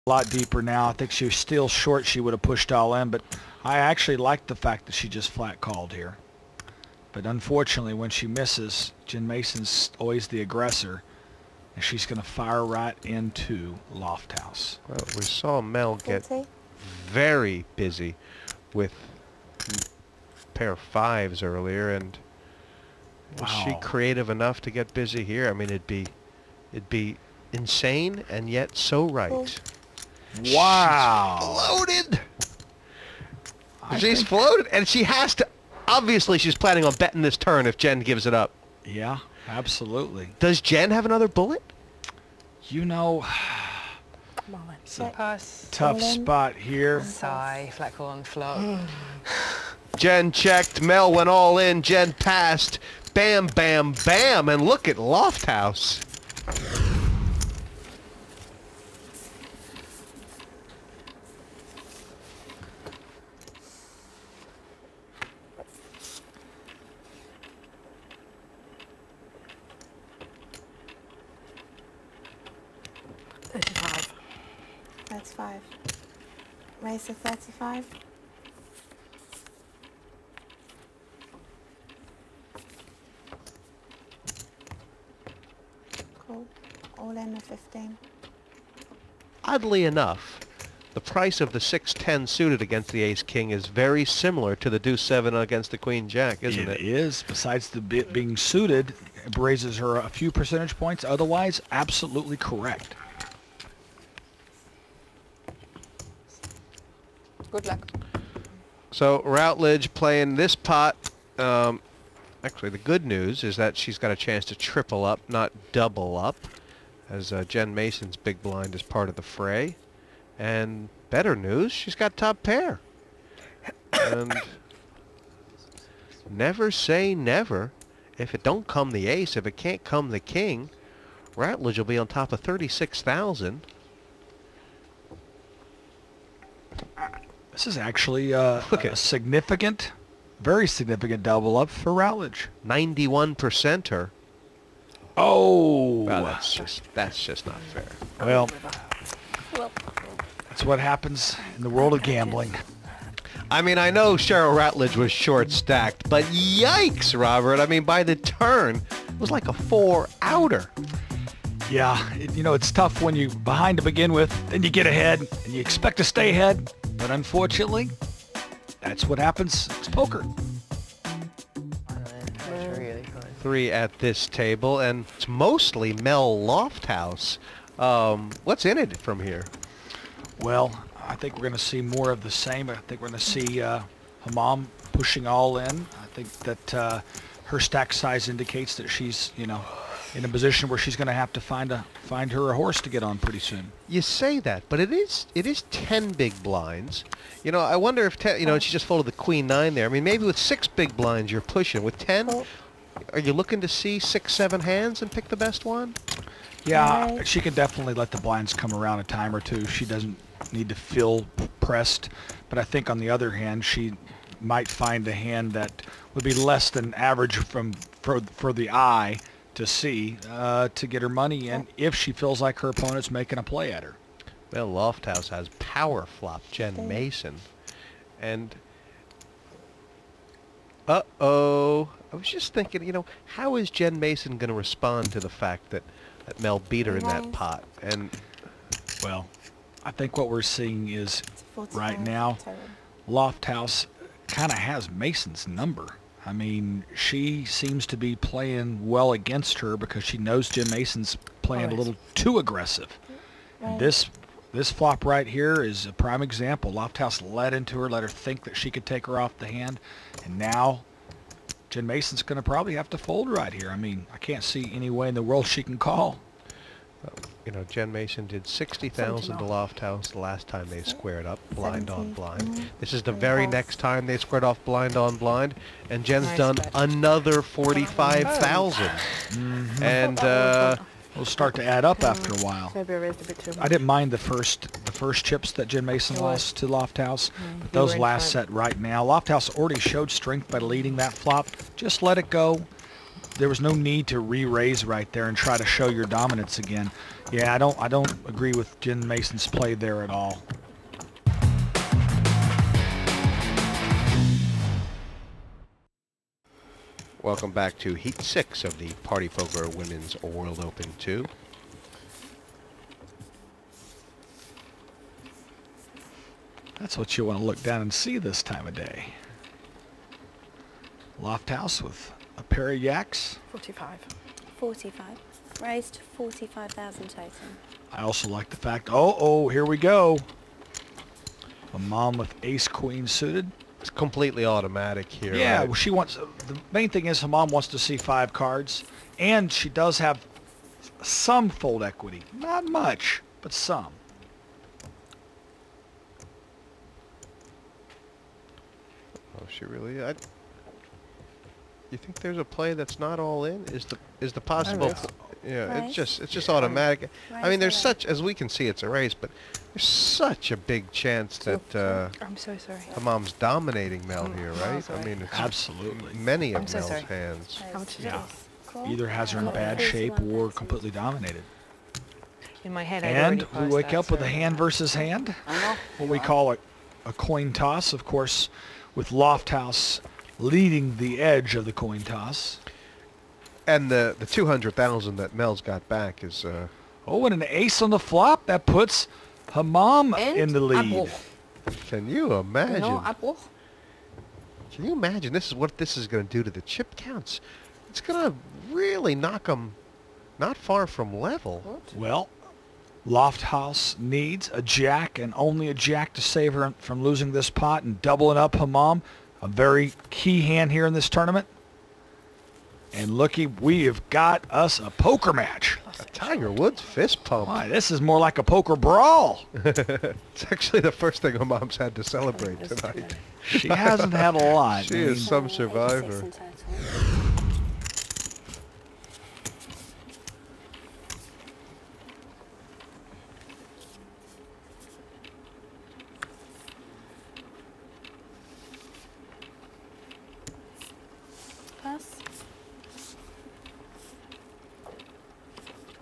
a lot deeper now. I think she was still short. She would have pushed all in, but I actually like the fact that she just flat called here. But unfortunately, when she misses, Jen Mason's always the aggressor, and she's going to fire right into Lofthouse. Well, we saw Mel get very busy with a pair of fives earlier, and was she creative enough to get busy here? I mean, it'd be insane and yet so right. Wow. She's floated. She's floated, and she has to. Obviously, she's planning on betting this turn if Jen gives it up. Yeah, absolutely. Does Jen have another bullet? You know, it's a tough spot here. Sigh, flat call on flop. Jen checked. Mel went all in. Jen passed. Bam, bam, bam. And look at Lofthouse. That's 5. Raise to 35. Cool. All in at 15. Oddly enough, the price of the 6-10 suited against the ace-king is very similar to the deuce-7 against the queen-jack, isn't it? It is. Besides the bit being suited, it raises her a few percentage points. Otherwise, absolutely correct. Good luck. So Routledge playing this pot. Actually, the good news is that she's got a chance to triple up, not double up, as Jen Mason's big blind is part of the fray. And better news, she's got top pair. And never say never. If it don't come the ace, if it can't come the king, Routledge will be on top of 36,000. This is actually a significant, very significant double up for Routledge. 91%er. Oh, Well, that's just not fair. well, that's what happens in the world of gambling. I mean, I know Cheryl Routledge was short stacked, but yikes, Robert. I mean, by the turn, it was like a 4-outer. Yeah, you know, it's tough when you're behind to begin with, then you get ahead, and you expect to stay ahead. But unfortunately, that's what happens. It's poker. Really 3 at this table, and it's mostly Mel Lofthouse. What's in it from here? Well, I think we're going to see more of the same. I think we're going to see Hamam pushing all in. I think that her stack size indicates that she's, you know, in a position where she's going to have to find her a horse to get on pretty soon. You say that, but it is 10 big blinds. You know, I wonder if 10, you know, she just folded the queen-9 there. I mean, maybe with 6 big blinds you're pushing. With 10, are you looking to see 6, 7 hands and pick the best one? Yeah, she can definitely let the blinds come around a time or two. She doesn't need to feel pressed. But I think on the other hand, she might find a hand that would be less than average for the eye to see to get her money in if she feels like her opponent's making a play at her. Well, Lofthouse has power flop Jen Mason. And, uh-oh. I was just thinking, you know, how is Jen Mason going to respond to the fact that Mel beat her in that pot? And, well, I think what we're seeing is right now, Lofthouse kind of has Mason's number. I mean, she seems to be playing well against her because she knows Jen Mason's playing a little too aggressive. And this flop right here is a prime example. Lofthouse led into her, let her think that she could take her off the hand, and now Jen Mason's going to probably have to fold right here. I mean, I can't see any way in the world she can call. you know, Jen Mason did 60,000 to Lofthouse the last time they squared up, blind on blind. This is the very next time they squared off blind on blind, and Jen's done another 45,000. And It'll start to add up after a while. Maybe I raised a bit too much. I didn't mind the first chips that Jen Mason lost to Lofthouse, but those last set right now. Lofthouse already showed strength by leading that flop. Just let it go. there was no need to re-raise right there and try to show your dominance again. Yeah, I don't agree with Jen Mason's play there at all. Welcome back to Heat 6 of the Party Poker Women's World Open 2. That's what you want to look down and see this time of day. Lofthouse with a pair of yaks. 45. 45. Raised 45,000 total. I also like the fact, oh, here we go. A mom with ace queen suited. It's completely automatic here. Yeah, right? well, she wants, the main thing is her mom wants to see 5 cards, and she does have some fold equity. Not much, but some. Oh, she really? You think there's a play that's not all in? Is the possible? Yeah, Raise. it's just automatic. I mean, there's Raise. such, as we can see, it's a race, but there's such a big chance that I'm so sorry. the mom's dominating Mel here, Oh, right? sorry. I mean, it's Absolutely. many of I'm so Mel's sorry. hands. How much is Yeah. it? Either has her in bad shape or completely dominated. In my head, I'd And already we passed wake that, up with a so- hand versus hand. I know. What we call a coin toss, of course, with Lofthouse leading the edge of the coin toss. And the 200,000 that Mel's got back is Oh, and an ace on the flop. That puts Hammam in the lead. Apple. can you imagine? No, apple. Can you imagine this is what this is going to do to the chip counts? It's going to really knock them not far from level. Well, Lofthouse needs a jack and only a jack to save her from losing this pot and doubling up Hammam. A very key hand here in this tournament. And looky, we have got us a poker match. A Tiger Woods fist pump. Why, this is more like a poker brawl. It's actually the first thing her mom's had to celebrate tonight. She hasn't had a lot. She is some survivor. 86 in total. Pass.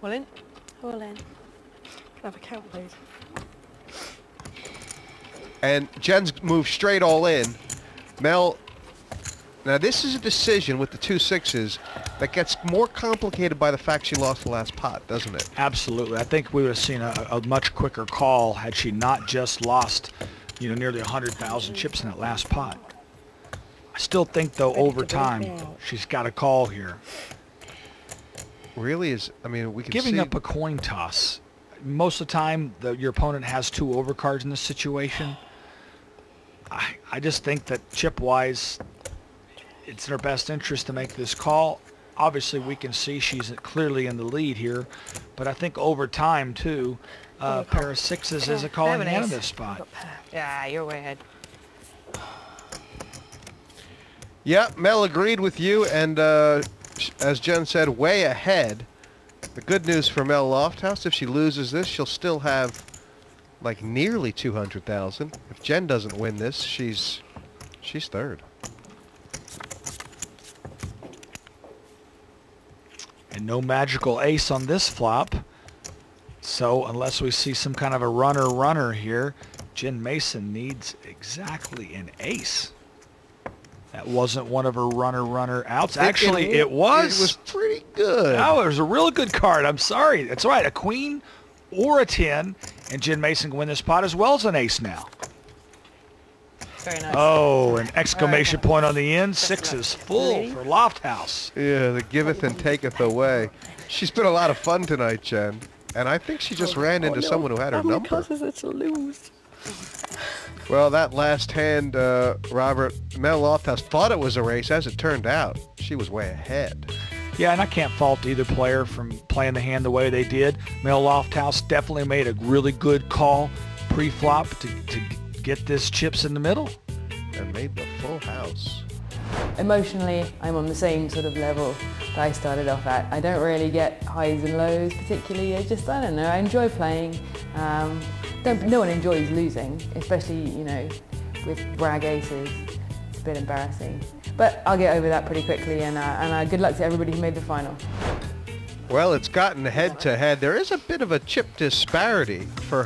All in? All in. Have a count, please. And Jen's moved straight all in. Mel, now this is a decision with the 2 6s that gets more complicated by the fact she lost the last pot, doesn't it? Absolutely. I think we would have seen a much quicker call had she not just lost, nearly 100,000 chips in that last pot. I still think, though, over time, she's got a call here. Really is, I mean, we can Giving see... up a coin toss. Most of the time, your opponent has 2 overcards in this situation. I just think that chip-wise, it's in her best interest to make this call. Obviously, we can see she's clearly in the lead here, but I think over time, too, a pair of 6s is a calling hand in this spot. Yeah, you're way ahead. Yeah, Mel agreed with you, and as Jen said, way ahead. The good news for Mel Lofthouse, if she loses this, she'll still have like nearly 200,000. If Jen doesn't win this, she's third. And no magical ace on this flop. So unless we see some kind of a runner here, Jen Mason needs exactly an ace. That wasn't one of her runner outs. Actually, it was. It was pretty good. Oh, it was a really good card. I'm sorry. That's right. A queen or a 10, and Jen Mason can win this pot as well as an ace now. Very nice. Oh, an exclamation point on the end. 6 is full Really? for Lofthouse. Yeah, the giveth and taketh away. She's been a lot of fun tonight, Jen. And I think she just ran into someone who had her number. It's a lose. Well, that last hand, Robert, Mel Lofthouse thought it was a race. As it turned out, she was way ahead. Yeah, and I can't fault either player from playing the hand the way they did. Mel Lofthouse definitely made a really good call pre-flop to get this chips in the middle. And made the full house. Emotionally, I'm on the same sort of level that I started off at. I don't really get highs and lows particularly. I don't know, I enjoy playing. No one enjoys losing, especially, with brag aces. It's a bit embarrassing. but I'll get over that pretty quickly, and good luck to everybody who made the final. Well, it's gotten head-to-head. There is a bit of a chip disparity for